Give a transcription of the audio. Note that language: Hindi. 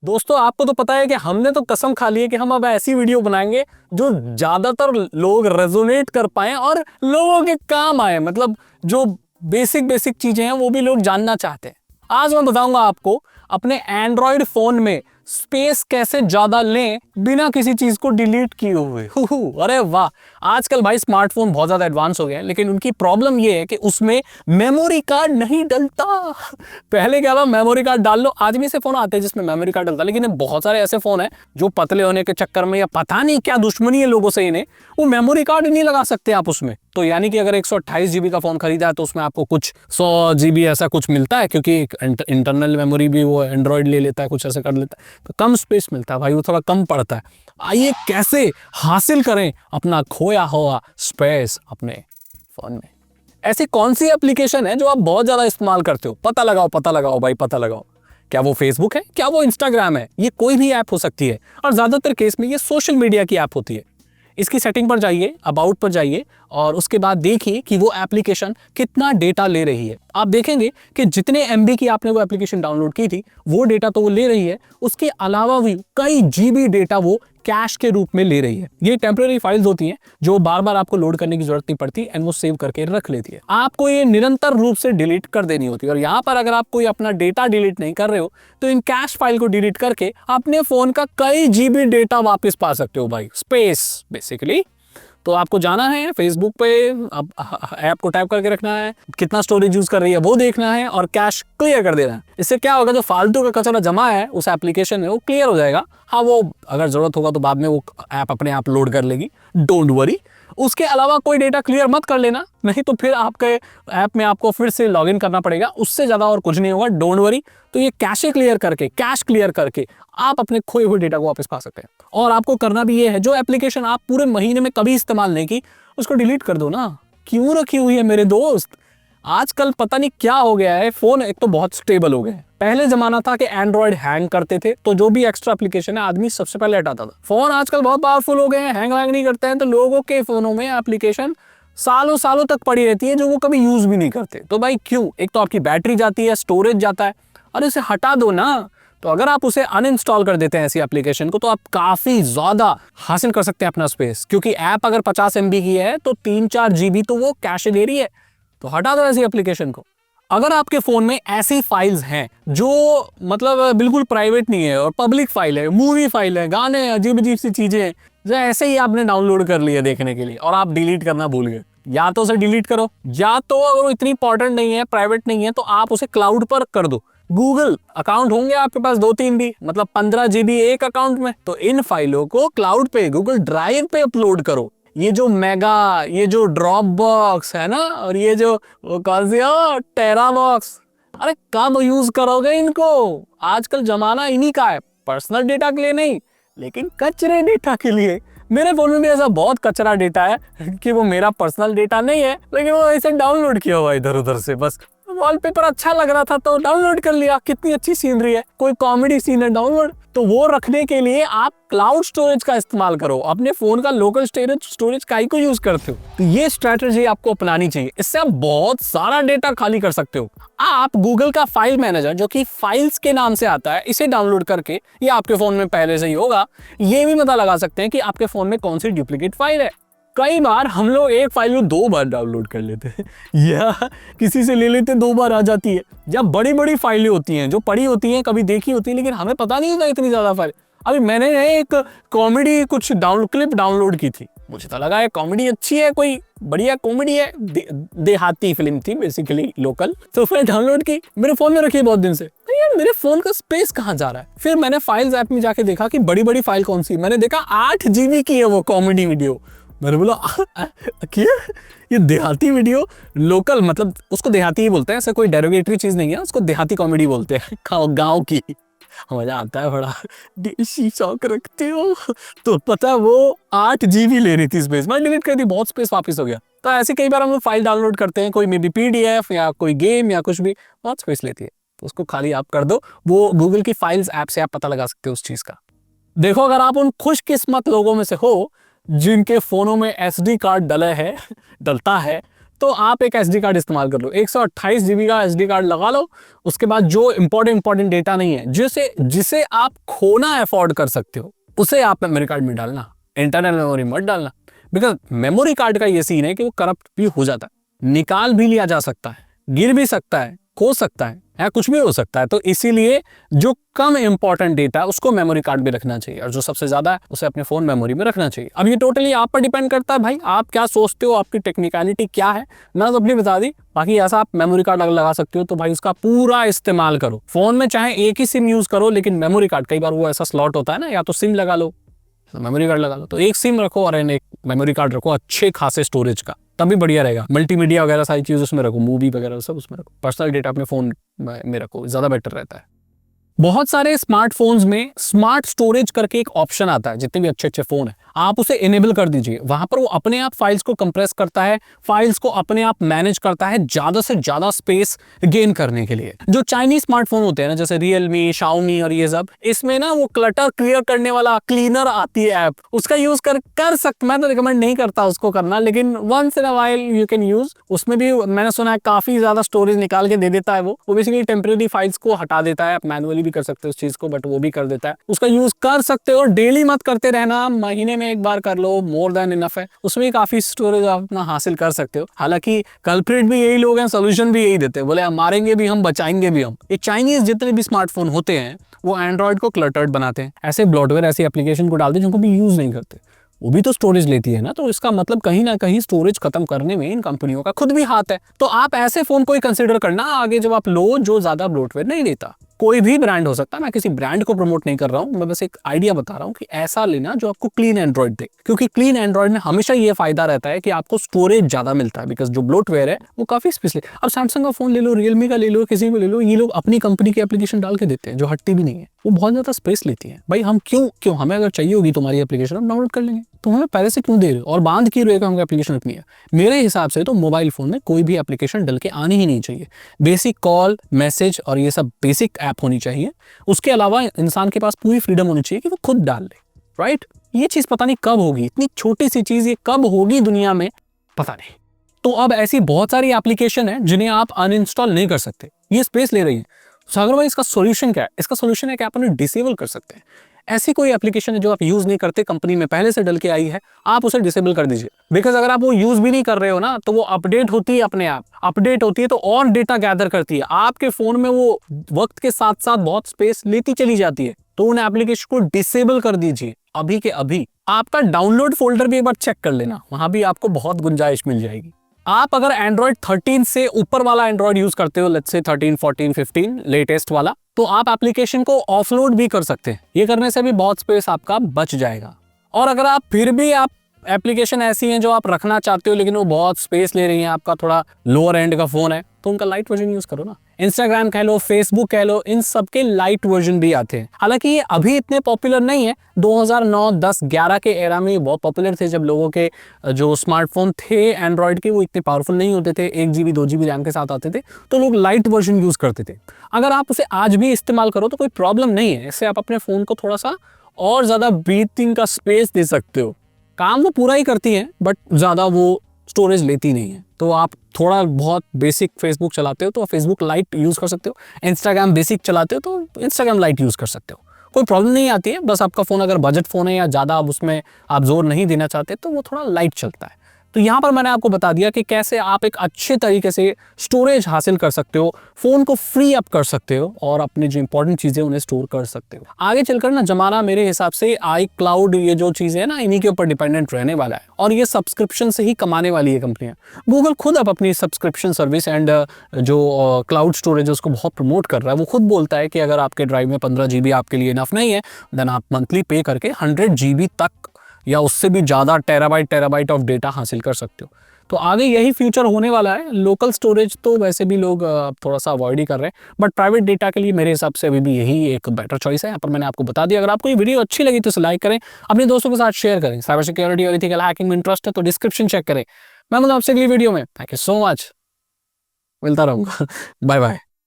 दोस्तों आपको तो पता है कि हमने तो कसम खा ली है कि हम अब ऐसी वीडियो बनाएंगे जो ज्यादातर लोग रेजोनेट कर पाए और लोगों के काम आए। मतलब जो बेसिक बेसिक चीजें हैं वो भी लोग जानना चाहते हैं। आज मैं बताऊंगा आपको अपने एंड्रॉयड फोन में स्पेस कैसे ज्यादा लें बिना किसी चीज को डिलीट किए हुए। अरे वाह, आजकल भाई स्मार्टफोन बहुत ज्यादा एडवांस हो गए हैं, लेकिन उनकी प्रॉब्लम ये है कि उसमें मेमोरी कार्ड नहीं डलता। पहले क्या था, मेमोरी कार्ड डाल लो। आज भी ऐसे फोन आते हैं जिसमें मेमोरी कार्ड डलता है, लेकिन बहुत सारे ऐसे फोन हैं जो पतले होने के चक्कर में या पता नहीं क्या दुश्मनी है लोगों से इन्हें, वो मेमोरी कार्ड नहीं लगा सकते आप उसमें। तो यानी कि अगर 128 जीबी का फोन खरीदा है तो उसमें आपको कुछ 100 जीबी ऐसा कुछ मिलता है, क्योंकि इंटरनल मेमोरी भी वो एंड्रॉइड ले लेता है, कुछ ऐसा कर लेता है, तो कम स्पेस मिलता है भाई, वो थोड़ा कम पड़ता है। आइए कैसे हासिल करें अपना खोया हुआ स्पेस अपने फोन में। ऐसी कौन सी एप्लीकेशन है जो आप बहुत ज्यादा इस्तेमाल करते हो? पता लगाओ भाई, पता लगाओ। क्या वो फेसबुक है? क्या वो इंस्टाग्राम है? ये कोई भी ऐप हो सकती है, और ज्यादातर केस में ये सोशल मीडिया की ऐप होती है। इसकी सेटिंग पर जाइए, अबाउट पर जाइए, और उसके बाद देखिए कि वो एप्लीकेशन कितना डेटा ले रही है। आप देखेंगे कि जितने एमबी की आपने वो एप्लीकेशन डाउनलोड की थी वो डेटा तो वो ले रही है, उसके अलावा भी कई जीबी डेटा वो कैश के रूप में ले रही है। ये टेम्पररी फाइल्स होती हैं जो बार बार आपको लोड करने की जरूरत नहीं पड़ती, एंड वो सेव करके रख लेती है। आपको ये निरंतर रूप से डिलीट कर देनी होती है। और यहाँ पर अगर आप कोई अपना डेटा डिलीट नहीं कर रहे हो तो इन कैश फाइल को डिलीट करके अपने फोन का कई जीबी डेटा वापस पा सकते हो भाई, स्पेस बेसिकली। तो आपको जाना है फेसबुक पे, अब ऐप को टाइप करके रखना है, कितना स्टोरेज यूज कर रही है वो देखना है, और कैश क्लियर कर देना है। इससे क्या होगा, जो फालतू का कचरा जमा है उस एप्लीकेशन में वो क्लियर हो जाएगा। हाँ, वो अगर जरूरत होगा तो बाद में वो ऐप अपने आप लोड कर लेगी, डोंट वरी। उसके अलावा कोई डेटा क्लियर मत कर लेना, नहीं तो फिर आपके ऐप में आपको फिर से लॉगिन करना पड़ेगा। उससे ज्यादा और कुछ नहीं होगा, डोंट वरी। तो ये कैश क्लियर करके आप अपने खोए हुए डेटा को वापस पा सकते हैं। और आपको करना भी ये है, जो एप्लीकेशन आप पूरे महीने में कभी इस्तेमाल नहीं की उसको डिलीट कर दो ना। क्यों रखी हुई है मेरे दोस्त? आजकल पता नहीं क्या हो गया है, फोन एक तो बहुत स्टेबल हो गए हैं। पहले जमाना था कि एंड्रॉइड हैंग करते थे, तो जो भी एक्स्ट्रा एप्लीकेशन है आदमी सबसे पहले हटाता था। फोन आजकल बहुत पावरफुल हो गए हैं, हैंग नहीं करते हैं, तो लोगों के फोनों में एप्लीकेशन सालों सालों तक पड़ी रहती है जो वो कभी यूज भी नहीं करते। तो भाई क्यों? एक तो आपकी बैटरी जाती है, स्टोरेज जाता है, और इसे हटा दो ना। तो अगर आप उसे अनइंस्टॉल कर देते हैं ऐसी एप्लीकेशन को, तो आप काफी ज्यादा हासिल कर सकते हैं अपना स्पेस। क्योंकि ऐप अगर 50 MB की है तो 3-4 GB तो वो कैश ले रही है। तो हटा दो ऐसी एप्लीकेशन को। अगर आपके फोन में ऐसी फाइल्स हैं जो मतलब बिल्कुल प्राइवेट नहीं है और पब्लिक फाइल है, मूवी फाइल है, गाने, अजीब अजीब सी चीजें हैं जो ऐसे ही आपने डाउनलोड कर लिया देखने के लिए, और आप डिलीट करना भूल गए, या तो उसे डिलीट करो, या तो अगर वो इतनी इंपॉर्टेंट नहीं है, प्राइवेट नहीं है, तो आप उसे क्लाउड पर कर दो। गूगल अकाउंट होंगे आपके पास 2-3 भी, मतलब 15 GB एक अकाउंट में। तो इन फाइलों को क्लाउड पे, गूगल ड्राइव पे अपलोड करो। ये जो मेगा, ये जो ड्रॉप बॉक्स है ना, और ये जो कौन सी टेरा बॉक्स, अरे कब यूज करोगे इनको? आजकल जमाना इन्हीं का है, पर्सनल डेटा के लिए नहीं, लेकिन कचरे डेटा के लिए। मेरे फोन में भी ऐसा बहुत कचरा डेटा है कि वो मेरा पर्सनल डेटा नहीं है, लेकिन वो ऐसे डाउनलोड किया हुआ इधर उधर से। बस वॉलपेपर अच्छा लग रहा था तो डाउनलोड कर लिया, कितनी अच्छी सीनरी है, कोई कॉमेडी सीन है, डाउनलोड। तो वो रखने के लिए आप क्लाउड स्टोरेज का इस्तेमाल करो, अपने फोन का लोकल स्टोरेज काहे को यूज करते हो? तो ये स्ट्रेटजी आपको अपनानी चाहिए, इससे आप बहुत सारा डेटा खाली कर सकते हो। आप गूगल का फाइल मैनेजर, जो कि फाइल्स के नाम से आता है, इसे डाउनलोड करके, ये आपके फोन में पहले से ही होगा, ये भी पता लगा सकते हैं कि आपके फोन में कौन सी डुप्लीकेट फाइल है। कई बार हम लोग एक फाइल को 2 बार डाउनलोड कर लेते हैं या किसी से ले लेते 2 बार आ जाती है। जब बड़ी बड़ी फाइलें होती हैं जो पड़ी होती हैं, कभी देखी होती है, लेकिन हमें पता नहीं होता इतनी ज्यादा फाइल। अभी मैंने एक कॉमेडी कुछ क्लिप डाउनलोड की थी, मुझे तो लगा है कॉमेडी अच्छी है, कोई बढ़िया कॉमेडी है, देहाती फिल्म थी बेसिकली, लोकल। तो फिर डाउनलोड की, मेरे फोन में रखी बहुत दिन से। यार मेरे फोन का स्पेस कहाँ जा रहा है? फिर मैंने फाइल्स ऐप में जाके देखा कि बड़ी बड़ी फाइल कौन सी। मैंने देखा 8 GB की है वो कॉमेडी वीडियो। मैंने बोला क्या ये देहाती वीडियो, लोकल, मतलब उसको देहाती ही बोलते हैं, ऐसा कोई डेरोगेटरी चीज नहीं है, उसको देहाती कॉमेडी बोलते हैं, गांव की। मजा आता है बड़ा, देसी शौक रखते हो। तो पता वो 8 GB ले रही थी स्पेस, मैं डिलीट कर दी, बहुत स्पेस वापस हो गया। तो ऐसे कई बार हम फाइल डाउनलोड करते हैं, कोई मे बी PDF या कोई गेम या कुछ भी, बहुत स्पेस लेती है, तो उसको खाली आप कर दो। वो गूगल की फाइल्स ऐप से आप पता लगा सकते हो उस चीज का। देखो, अगर आप उन खुशकिस्मत लोगों में से हो जिनके फोनों में SD कार्ड डलता है, तो आप एक SD कार्ड इस्तेमाल कर लो, 128 GB का SD कार्ड लगा लो। उसके बाद जो इंपॉर्टेंट डेटा नहीं है, जिसे आप खोना अफोर्ड कर सकते हो, उसे आप मेमोरी कार्ड में डालना, इंटरनल मेमोरी मत डालना। बिकॉज मेमोरी कार्ड का ये सीन है कि वो करप्ट भी हो जाता है, निकाल भी लिया जा सकता है, गिर भी सकता है, खो सकता है, या कुछ भी हो सकता है। तो इसीलिए जो कम इंपॉर्टेंट डेटा है उसको मेमोरी कार्ड में रखना चाहिए, और जो सबसे ज्यादा है उसे अपने फोन मेमोरी में रखना चाहिए। अब ये टोटली आप पर डिपेंड करता है भाई, आप क्या सोचते हो, आपकी टेक्निकलिटी क्या है, ना तो अपनी बता दी। बाकी ऐसा आप मेमोरी कार्ड लगा सकते हो तो भाई उसका पूरा इस्तेमाल करो। फोन में चाहे एक ही सिम यूज करो, लेकिन मेमोरी कार्ड, कई बार वो ऐसा स्लॉट होता है ना, या तो सिम लगा लो, मेमोरी कार्ड लगा लो। तो एक सिम रखो और एक मेमोरी कार्ड रखो अच्छे खासे स्टोरेज का, तभी बढ़िया रहेगा। मल्टीमीडिया वगैरह सारी चीज उसमें रखो, मूवी वगैरह सब उसमें रखो, पर्सनल डेटा अपने फोन में रखो, ज्यादा बेटर रहता है। बहुत सारे स्मार्टफोन्स में स्मार्ट स्टोरेज करके एक ऑप्शन आता है, जितने भी अच्छे अच्छे फोन है आप उसे इनेबल कर दीजिए। वहां पर वो अपने आप फाइल्स को कंप्रेस करता है, फाइल्स को अपने आप मैनेज करता है, ज्यादा से ज्यादा स्पेस गेन करने के लिए। जो चाइनीज स्मार्टफोन होते हैं ना, जैसे रियलमी, शाओमी और ये सब, इसमें ना वो क्लटर क्लियर करने वाला क्लीनर आती है ऐप, उसका यूज कर सकते। मैं तो रिकमेंड नहीं करता उसको करना, लेकिन once in a while you can use. उसमें भी मैंने सुना है काफी ज्यादा स्टोरेज निकाल के दे देता है। वो बेसिकली टेम्परेरी फाइल्स को हटा देता है, आप मैनुअली भी कर सकते हो उस चीज को, बट वो भी कर देता है। उसका यूज कर सकते हो, डेली मत करते रहना, महीने में एक बार कर लो, मोर देन इनफ है। उसमें काफी स्टोरेज आप अपना हासिल कर सकते हो। हालांकि कल्प्रिट भी यही लोग हैं, सोल्यूशन भी यही देते हैं, बोले हम मारेंगे भी हम, बचाएंगे भी हम। ये चाइनीज जितने भी स्मार्टफोन होते हैं वो एंड्रॉइड को क्लटर्ड बनाते हैं, ऐसे ब्लॉटवेयर ऐसी एप्लीकेशन को डालते हैं जिनको भी यूज नहीं करते। वो भी तो स्टोरेज लेती है ना, तो इसका मतलब कहीं ना कहीं स्टोरेज खत्म करने में इन कंपनियों का खुद भी हाथ है। तो आप ऐसे फोन को ही कंसीडर करना आगे जब आप लो, जो ज्यादा ब्लॉटवेयर नहीं लेता। कोई भी ब्रांड हो सकता है, मैं किसी ब्रांड को प्रमोट नहीं कर रहा हूं, मैं बस एक आइडिया बता रहा हूं कि ऐसा लेना जो आपको क्लीन एंड्रॉइड दे, क्योंकि क्लीन एंड्रॉइड में हमेशा ये फायदा रहता है कि आपको स्टोरेज ज्यादा मिलता है, बिकॉज जो ब्लॉटवेयर है वो काफी स्पेशल। अब सैमसंग का फोन ले लो, रियलमी का ले लो, किसी को ले लो, ये लोग अपनी कंपनी की एप्लीकेशन डाल के देते हैं जो हटती भी नहीं है, वो बहुत ज्यादा स्पेस लेती है। भाई हम क्यों हमें अगर चाहिए होगी तुम्हारी एप्लीकेशन हम डाउनलोड कर लेंगे, तो हमें पहले से क्यों दे रहे हो और बांध क्यों रहे हो हमको एप्लीकेशन रखनी है। मेरे हिसाब से तो मोबाइल फोन में कोई भी एप्लीकेशन डल के आनी ही नहीं चाहिए। बेसिक कॉल, मैसेज और ये सब बेसिक ऐप होनी चाहिए। उसके अलावा इंसान के पास पूरी फ्रीडम होनी चाहिए कि वो खुद डाल ले, राइट। ये चीज पता नहीं कब होगी, इतनी छोटी सी चीज ये कब होगी दुनिया में, पता नहीं। तो अब ऐसी बहुत सारी एप्लीकेशन है जिन्हें आप अनइंस्टॉल नहीं कर सकते, ये स्पेस ले रही है। सागर भाई इसका सॉल्यूशन क्या है? इसका सॉल्यूशन है कि आप उन्हें डिसेबल कर सकते हैं। ऐसी कोई एप्लीकेशन है जो आप यूज नहीं करते, कंपनी में पहले से डल के आई है, आप उसे डिसेबल कर दीजिए। बिकॉज अगर आप वो यूज भी नहीं कर रहे हो ना, तो वो अपडेट होती है, अपने आप अपडेट होती है, तो और डेटा गैदर करती है आपके फोन में। वो वक्त के साथ साथ बहुत स्पेस लेती चली जाती है। तो उन एप्लीकेशन को डिसेबल कर दीजिए अभी के अभी। आपका डाउनलोड फोल्डर भी एक बार चेक कर लेना, वहां भी आपको बहुत गुंजाइश मिल जाएगी। आप अगर एंड्रॉइड 13 से ऊपर वाला एंड्रॉइड यूज करते हो, लेट्स से 13, 14, 15 लेटेस्ट वाला, तो आप एप्लीकेशन को ऑफलोड भी कर सकते हैं। ये करने से भी बहुत स्पेस आपका बच जाएगा। और अगर आप फिर भी आप एप्लीकेशन ऐसी हैं जो आप रखना चाहते हो लेकिन वो बहुत स्पेस ले रही हैं, आपका थोड़ा लोअर एंड का फोन है, तो उनका लाइट वर्जन यूज करो ना। इंस्टाग्राम कह लो, फेसबुक कह लो, इन सब के लाइट वर्जन भी आते हैं। हालांकि ये अभी इतने पॉपुलर नहीं है, 2009, 10, 11 के एरा में ये बहुत पॉपुलर थे, जब लोगों के जो स्मार्टफोन थे एंड्रॉइड के वो इतने पावरफुल नहीं होते थे, 1 GB 2 GB रैम के साथ आते थे, तो लोग लाइट वर्जन यूज करते थे। अगर आप उसे आज भी इस्तेमाल करो तो कोई प्रॉब्लम नहीं है, इससे आप अपने फोन को थोड़ा सा और ज्यादा ब्रीथिंग का स्पेस दे सकते हो। काम वो पूरा ही करती है बट ज्यादा वो स्टोरेज लेती नहीं है। तो आप थोड़ा बहुत बेसिक फेसबुक चलाते हो तो फेसबुक लाइट यूज कर सकते हो, इंस्टाग्राम बेसिक चलाते हो तो इंस्टाग्राम लाइट यूज कर सकते हो, कोई प्रॉब्लम नहीं आती है। बस आपका फोन अगर बजट फोन है या ज्यादा अब उसमें आप जोर नहीं देना चाहते तो वो थोड़ा लाइट चलता है। तो यहाँ पर मैंने आपको बता दिया कि कैसे आप एक अच्छे तरीके से स्टोरेज हासिल कर सकते हो, फोन को फ्री अप कर सकते हो और अपनी जो इंपॉर्टेंट चीजें उन्हें स्टोर कर सकते हो। आगे चलकर ना जमाना मेरे हिसाब से iCloud ये जो चीजें है ना, इन्हीं के ऊपर डिपेंडेंट रहने वाला है और ये सब्सक्रिप्शन से ही कमाने वाली है कंपनियां। गूगल खुद अब अपनी सब्सक्रिप्शन सर्विस एंड जो क्लाउड स्टोरेज है उसको बहुत प्रमोट कर रहा है। वो खुद बोलता है कि अगर आपके ड्राइव में 15 GB आपके लिए इनफ नहीं है, देन आप मंथली पे करके 100 GB तक या उससे भी ज़्यादा टेराबाइट ऑफ डेटा हासिल कर सकते हो। तो आगे यही फ्यूचर होने वाला है। लोकल स्टोरेज तो वैसे भी लोग थोड़ा सा अवॉइड ही कर रहे हैं, बट प्राइवेट डेटा के लिए मेरे हिसाब से अभी भी यही एक बेटर चॉइस है। यहाँ पर मैंने आपको बता दिया। अगर आपको ये वीडियो अच्छी लगी तो इसे लाइक करें, अपने दोस्तों के साथ शेयर करें। साइबर सिक्योरिटी और एथिकल हैकिंग में इंटरेस्ट है तो डिस्क्रिप्शन चेक करें। मैं मतलब आपसे अगली वीडियो में। थैंक यू सो मच, मिलता रहूँगा। Bye bye.